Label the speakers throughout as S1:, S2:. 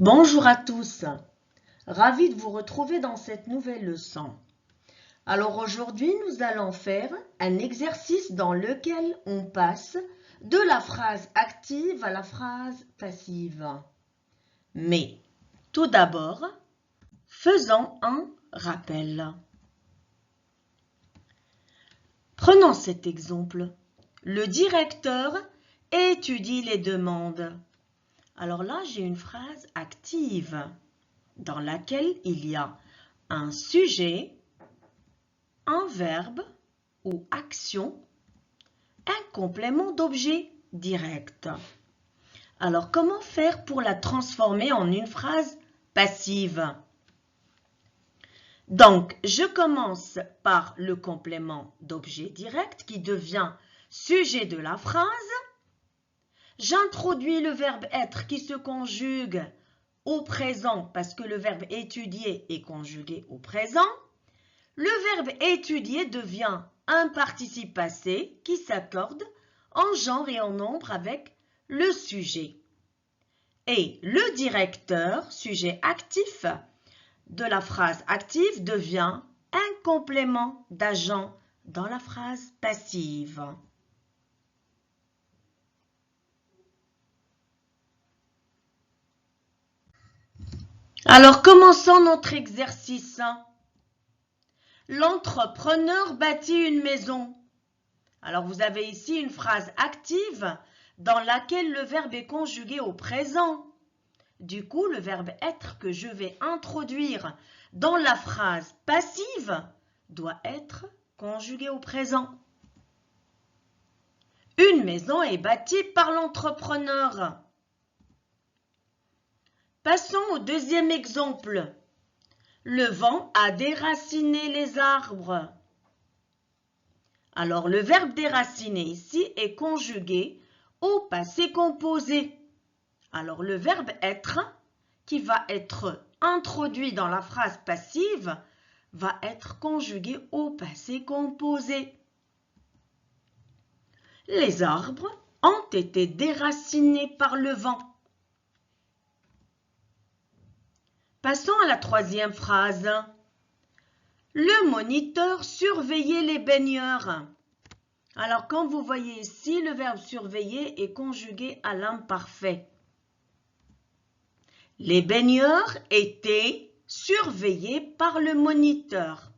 S1: Bonjour à tous, ravi de vous retrouver dans cette nouvelle leçon. Alors aujourd'hui, nous allons faire un exercice dans lequel on passe de la phrase active à la phrase passive. Mais tout d'abord, faisons un rappel. Prenons cet exemple. Le directeur étudie les demandes. Alors là, j'ai une phrase active dans laquelle il y a un sujet, un verbe ou action, un complément d'objet direct. Alors, comment faire pour la transformer en une phrase passive? Donc, je commence par le complément d'objet direct qui devient sujet de la phrase. J'introduis le verbe être qui se conjugue au présent parce que le verbe étudier est conjugué au présent. Le verbe étudier devient un participe passé qui s'accorde en genre et en nombre avec le sujet. Et le directeur, sujet actif de la phrase active, devient un complément d'agent dans la phrase passive. Alors, commençons notre exercice. L'entrepreneur bâtit une maison. Alors, vous avez ici une phrase active dans laquelle le verbe est conjugué au présent. Du coup, le verbe être que je vais introduire dans la phrase passive doit être conjugué au présent. Une maison est bâtie par l'entrepreneur. Passons au deuxième exemple. Le vent a déraciné les arbres. Alors, le verbe déraciner ici est conjugué au passé composé. Alors, le verbe être, qui va être introduit dans la phrase passive, va être conjugué au passé composé. Les arbres ont été déracinés par le vent. Passons à la troisième phrase. Le moniteur surveillait les baigneurs. Alors, comme vous voyez ici, le verbe surveiller est conjugué à l'imparfait. Les baigneurs étaient surveillés par le moniteur.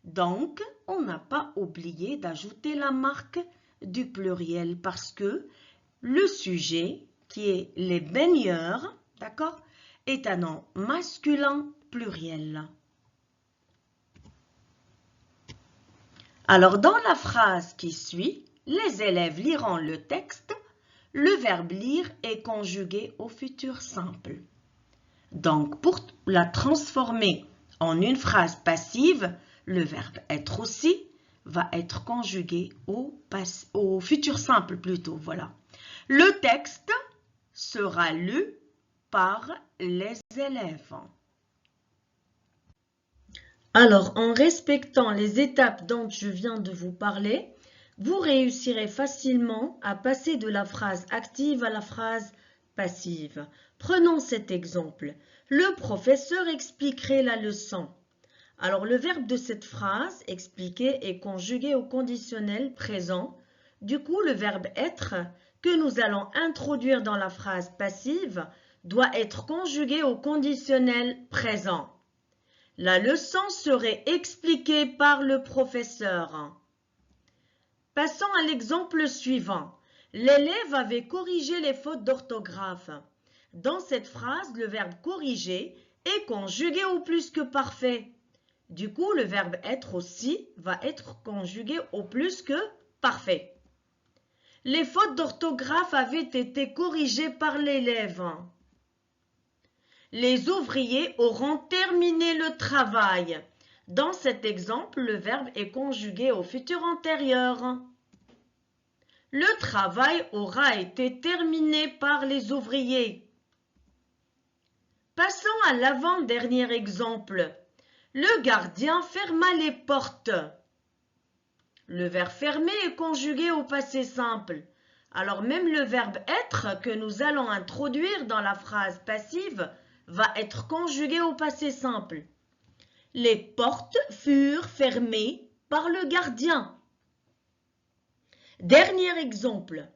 S1: Donc, on n'a pas oublié d'ajouter la marque du pluriel parce que le sujet, qui est les baigneurs, d'accord, est un nom masculin pluriel. Alors, dans la phrase qui suit, les élèves liront le texte. Le verbe lire est conjugué au futur simple. Donc, pour la transformer en une phrase passive, le verbe être aussi va être conjugué au futur simple plutôt. Voilà. Le texte sera lu par les élèves. Alors, en respectant les étapes dont je viens de vous parler, vous réussirez facilement à passer de la phrase active à la phrase passive. Prenons cet exemple. Le professeur expliquerait la leçon. Alors, le verbe de cette phrase, expliquer, est conjugué au conditionnel présent. Du coup, le verbe être, que nous allons introduire dans la phrase passive, doit être conjugué au conditionnel présent. La leçon serait expliquée par le professeur. Passons à l'exemple suivant. L'élève avait corrigé les fautes d'orthographe. Dans cette phrase, le verbe corriger est conjugué au plus que parfait. Du coup, le verbe être aussi va être conjugué au plus que parfait. Les fautes d'orthographe avaient été corrigées par l'élève. Les ouvriers auront terminé le travail. Dans cet exemple, le verbe est conjugué au futur antérieur. Le travail aura été terminé par les ouvriers. Passons à l'avant-dernier exemple. Le gardien ferma les portes. Le verbe fermer est conjugué au passé simple. Alors même le verbe être que nous allons introduire dans la phrase passive va être conjugué au passé simple. Les portes furent fermées par le gardien. Dernier exemple.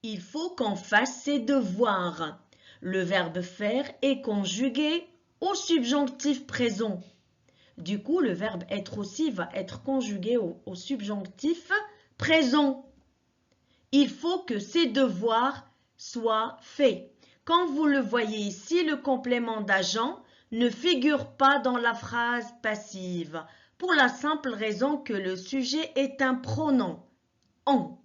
S1: Il faut qu'on fasse ses devoirs. Le verbe faire est conjugué au subjonctif présent. Du coup, le verbe être aussi va être conjugué au subjonctif présent. Il faut que ces devoirs soient faits. Comme vous le voyez ici, le complément d'agent ne figure pas dans la phrase passive, pour la simple raison que le sujet est un pronom, on.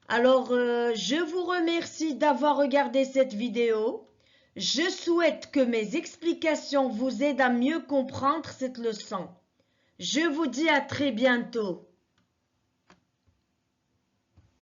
S1: Alors, je vous remercie d'avoir regardé cette vidéo. Je souhaite que mes explications vous aident à mieux comprendre cette leçon. Je vous dis à très bientôt.